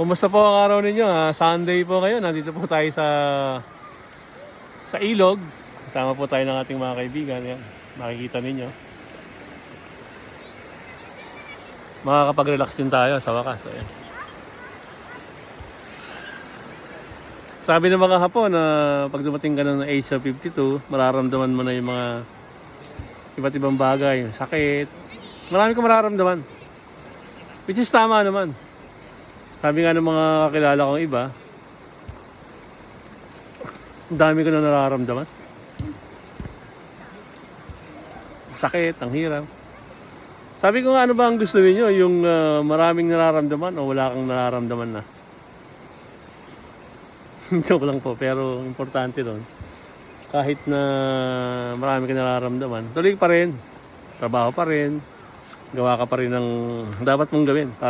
Kumusta po ang araw ninyo? Sunday po ngayon. Nandito po tayo sa ilog. Kasama po tayo ng ating mga kaibigan. Yan. Makikita ninyo. Makakapag-relax din tayo sa wakas. Ayan. Sabi ng mga Hapon na pag dumating ka ng age of 52, mararamdaman mo na yung mga iba't ibang bagay. Sakit. Marami kang mararamdaman. Which is tama naman. Sabi nga ng mga kakilala kong iba, ang dami ko na nararamdaman. Sakit, ang hirap. Sabi ko nga, ano ba ang gusto niyo? Yung maraming nararamdaman o wala kang nararamdaman na? Joke lang po, pero importante doon. Kahit na marami kang nararamdaman, tuloy pa rin. Trabaho pa rin. Gawa ka pa rin ng dapat mong gawin para